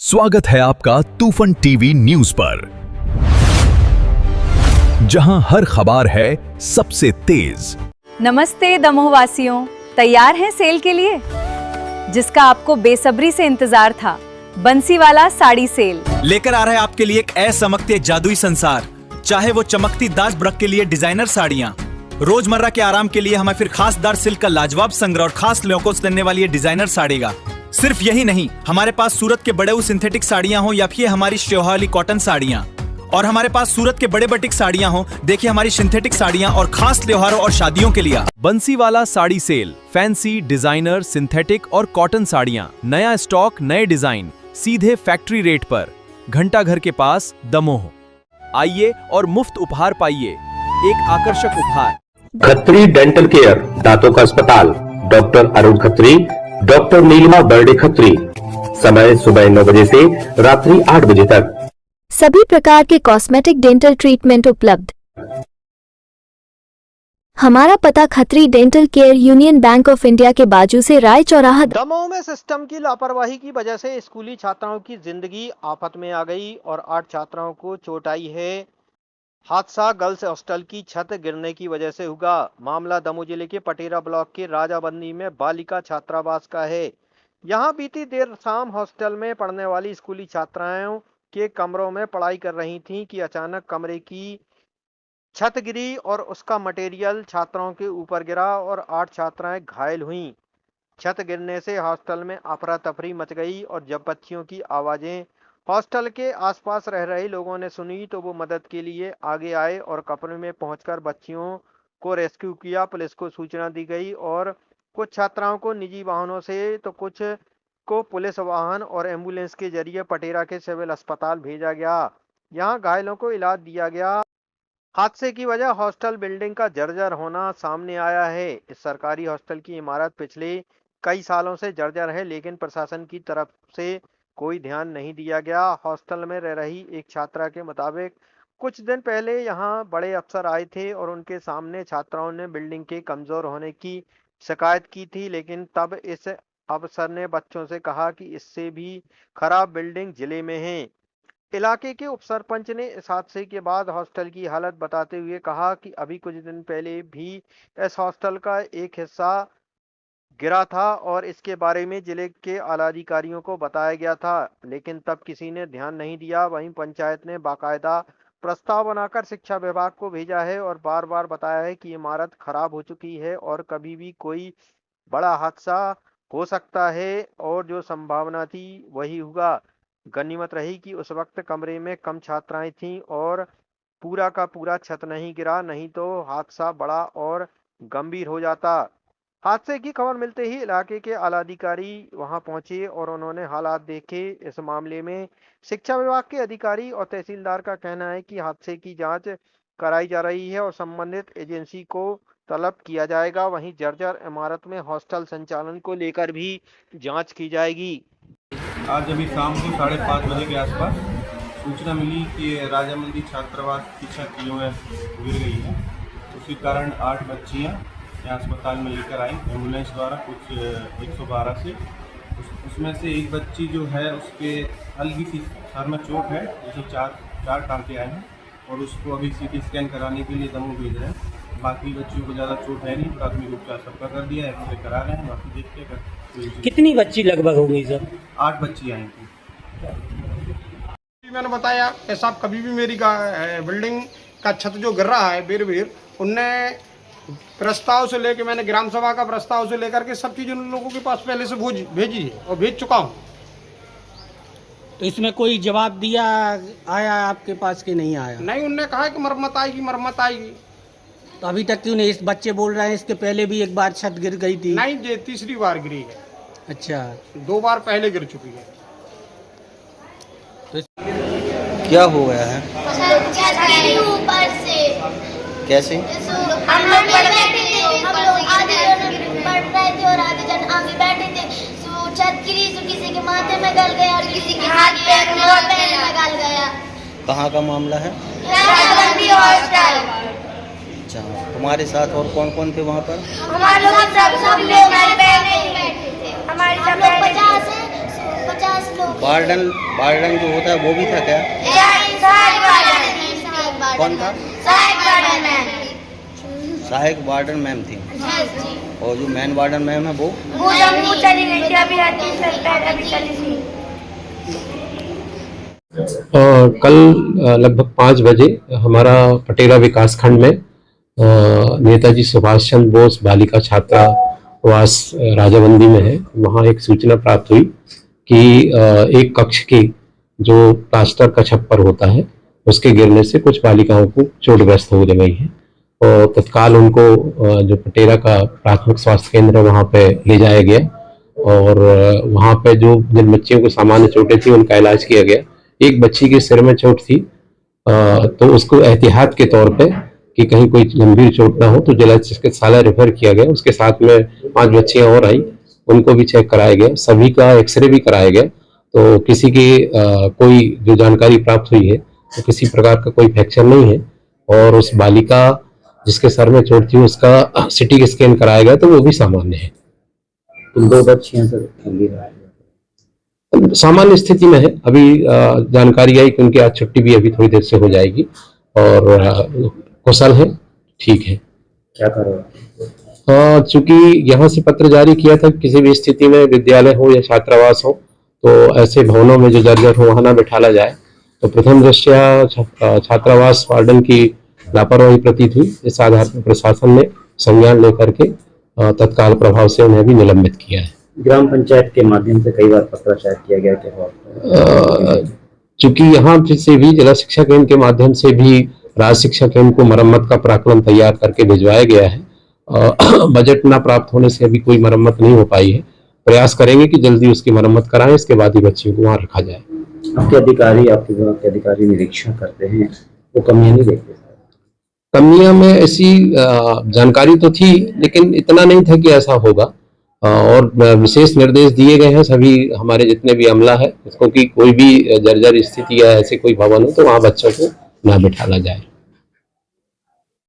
स्वागत है आपका तूफान टीवी न्यूज पर, जहां हर खबर है सबसे तेज। नमस्ते दमोह वासियों, तैयार हैं सेल के लिए जिसका आपको बेसब्री से इंतजार था। बंसीवाला साड़ी सेल लेकर आ रहा है आपके लिए एक असमकते जादुई संसार। चाहे वो चमकती दाज ब्रक के लिए डिजाइनर साड़ियाँ, रोजमर्रा के आराम के लिए हमें फिर खासदार सिल्क का लाजवाब संग्रह और खास लोगों को देने वाली ये डिजाइनर साड़ीगा। सिर्फ यही नहीं, हमारे पास सूरत के बड़े सिंथेटिक साड़ियाँ हो या फिर हमारी श्योहाली कॉटन साड़ियाँ, और हमारे पास सूरत के बड़े बटिक साड़ियाँ हो। देखिए हमारी सिंथेटिक साड़ियाँ और खास त्योहारों और शादियों के लिए। Bansiwala sari sale, fancy, designer, synthetic और कॉटन साड़ियाँ, नया स्टॉक, नए डिजाइन, सीधे फैक्ट्री रेट पर, घंटा घर के पास, दमोह। आइए और मुफ्त उपहार पाइए। एक आकर्षक उपहार। खत्री डेंटल केयर, दांतों का अस्पताल, डॉक्टर अरुण खत्री, डॉक्टर नीलिमा बर्डे खत्री। समय सुबह 9 बजे से रात्रि 8 बजे तक। सभी प्रकार के कॉस्मेटिक डेंटल ट्रीटमेंट उपलब्ध। हमारा पता Khatri dental care, union bank of India के बाजू से, राय चौराहा। दमोह में सिस्टम की लापरवाही की वजह से स्कूली छात्राओं की जिंदगी आफत में आ गई और 8 छात्राओं को चोट आई है। हादसा गर्ल्स हॉस्टल की छत गिरने की वजह से हुआ। मामला दमोह जिले के पटेरा ब्लॉक के राजाबंदी में बालिका छात्रावास का है। यहां बीती देर शाम हॉस्टल में पढ़ने वाली स्कूली छात्राओं के कमरों में पढ़ाई कर रही थीं कि अचानक कमरे की छत गिरी और उसका मटेरियल छात्राओं के ऊपर गिरा और 8 छात्राएं घायल हुईं। छत गिरने से हॉस्टल में अफरा तफरी मच गई और जब बच्चियों की आवाजें हॉस्टल के आसपास रह रहे लोगों ने सुनी तो वो मदद के लिए आगे आए और कमरे में पहुंचकर बच्चियों को रेस्क्यू किया। पुलिस को सूचना दी गई और कुछ छात्राओं को निजी वाहनों से तो कुछ को पुलिस वाहन और एम्बुलेंस के जरिए पटेरा के सिविल अस्पताल भेजा गया। यहाँ घायलों को इलाज दिया गया। हादसे की वजह हॉस्टल बिल्डिंग का जर्जर होना सामने आया है। इस सरकारी हॉस्टल की इमारत पिछले कई सालों से जर्जर है, लेकिन प्रशासन की तरफ से कोई ध्यान नहीं दिया गया। हॉस्टल में रह रही एक छात्रा के मुताबिक कुछ दिन पहले यहाँ बड़े अफसर आए थे और उनके सामने छात्राओं ने बिल्डिंग के कमजोर होने की शिकायत की थी, लेकिन तब इस अफसर ने बच्चों से कहा कि इससे भी खराब बिल्डिंग जिले में है। इलाके के उपसरपंच ने इस हादसे के बाद हॉस्टल की हालत बताते हुए कहा कि अभी कुछ दिन पहले भी इस हॉस्टल का एक हिस्सा गिरा था और इसके बारे में जिले के आला अधिकारियों को बताया गया था, लेकिन तब किसी ने ध्यान नहीं दिया। वहीं पंचायत ने बाकायदा प्रस्ताव बनाकर शिक्षा विभाग को भेजा है और बार बार बताया है कि इमारत खराब हो चुकी है और कभी भी कोई बड़ा हादसा हो सकता है और जो संभावना थी वही हुआ। गनीमत रही कि उस वक्त कमरे में कम छात्राएं थीं और पूरा का पूरा छत नहीं गिरा, नहीं तो हादसा बड़ा और गंभीर हो जाता। हादसे की खबर मिलते ही इलाके के आला अधिकारी वहां पहुंचे और उन्होंने हालात देखे। इस मामले में शिक्षा विभाग के अधिकारी और तहसीलदार का कहना है कि हादसे की जांच कराई जा रही है और संबंधित एजेंसी को तलब किया जाएगा। वहीं जर्जर इमारत में हॉस्टल संचालन को लेकर भी जांच की जाएगी। आज अभी शाम को 5:30 बजे के आसपास सूचना मिली कि राजामंदी छात्रावास की छत जो है गिर गई है। उसी कारण 8 बच्चियाँ यहाँ अस्पताल में लेकर आई एम्बुलेंस द्वारा, कुछ 112 से। उसमें से एक बच्ची जो है उसके हल्की सी सर में चोट है, जिसे चार टाँके आए हैं और उसको अभी CT स्कैन कराने के लिए दमोह भेज रहे हैं। बाकी बच्चियों को ज़्यादा चोट है नहीं, प्राथमिक उपचार सबका कर दिया है, एक्सरे करा रहे हैं। बाकी देखते हैं कितनी बच्ची लगभग होंगी सर? 8 बच्ची आई थी। मैंने बताया कि साहब कभी भी मेरी बिल्डिंग का छत जो गिर रहा है बेर उनने प्रस्ताव से लेकर, मैंने ग्राम सभा का प्रस्ताव से लेकर के सब चीज़ उन लोगों के पास पहले से भेजी है और भेज चुका हूँ। तो इसमें कोई जवाब दिया आया आपके पास कि नहीं आया? नहीं, उनने कहा कि मरम्मत आएगी। तो अभी तक क्यों नहीं? इस बच्चे बोल रहे हैं इसके पहले भी एक बार छत गिर गई थी। नहीं, ये तीसरी बार गिरी है। अच्छा, 2 बार पहले गिर चुकी है। तो क्या हो गया है? ऊपर से कैसे? हम लोग बैठे थे, हम लोग आधे जन पढ़ रहे थे और आधे जन आगे बैठे थे। छत गिरी तो किसी के माथे में गल गया और किसी के हाथ पैर में गल गया। कहाँ का मामला है? राजाबंदी हॉस्टल। अच्छा, तुम्हारे साथ और कौन कौन थे वहाँ पर? हमारे लोग सब लोग बैठे थे। हमारे सब 50 10 लोग। वार्डन वार्डन जो होता है वो भी था क्या? कौन था? सहायक वार्डन मैम थी। और जो मेन वार्डन मैम है वो चली गई थी, अभी आती अभी चली थी। कल लगभग 5 बजे हमारा पटेरा विकास खंड में नेताजी सुभाष चंद्र बोस बालिका छात्रावास राजाबंदी में है, वहाँ एक सूचना प्राप्त हुई कि एक कक्ष की जो प्लास्टर का छप्पर होता है उसके गिरने से कुछ बालिकाओं को चोटग्रस्त हो गई है और तत्काल उनको जो पटेरा का प्राथमिक स्वास्थ्य केंद्र है वहाँ पे ले जाया गया और वहाँ पे जो जिन बच्चियों को सामान्य चोटें थी उनका इलाज किया गया। एक बच्ची के सिर में चोट थी तो उसको एहतियात के तौर पे कि कहीं कोई गंभीर चोट ना हो तो जिला चिकित्सालय रेफर किया गया। उसके साथ में 5 बच्चियां और आई, उनको भी चेक कराया गया, सभी का एक्सरे भी कराया गया। तो किसी की कोई जो जानकारी प्राप्त हुई है तो किसी प्रकार का कोई फ्रैक्चर नहीं है और उस बालिका जिसके सर में चोट थी उसका सिटी स्कैन कराया गया तो वो भी सामान्य है। 2 बच्चियां सामान्य स्थिति में है। अभी जानकारी आई कि उनकी आज छुट्टी भी अभी थोड़ी देर से हो जाएगी और कुशल है, ठीक है। क्या करो? चूंकि यहाँ से पत्र जारी किया था किसी भी स्थिति में विद्यालय हो या छात्रावास हो तो ऐसे भवनों में जो जर्जर हो वहाँ ना बिठाला जाए। तो प्रथम दृष्टया छात्रावास वार्डन की लापरवाही प्रतीत हुई। इस आधार पर प्रशासन ने संज्ञान लेकर के तत्काल प्रभाव से उन्हें भी निलंबित किया है। ग्राम पंचायत के माध्यम से कई बार पत्राचार किया गया क्या? चूंकि यहाँ से भी जिला शिक्षा केंद्र के माध्यम से भी राज्य शिक्षा केंद्र को मरम्मत का प्राक्कलन तैयार करके भिजवाया गया है। बजट न प्राप्त होने से अभी कोई मरम्मत नहीं हो पाई है। प्रयास करेंगे कि जल्दी उसकी मरम्मत कराएं, इसके बाद ही बच्चियों को वहाँ रखा जाए। आपके अधिकारी निरीक्षण करते हैं, वो कमियां नहीं देखते? कमियां में ऐसी जानकारी तो थी लेकिन इतना नहीं था कि ऐसा होगा और विशेष निर्देश दिए गए हैं सभी हमारे जितने भी अमला है इसको कि कोई भी जर्जर स्थिति या ऐसे कोई भवन हो तो वहाँ बच्चों को ना बिठाला जाए।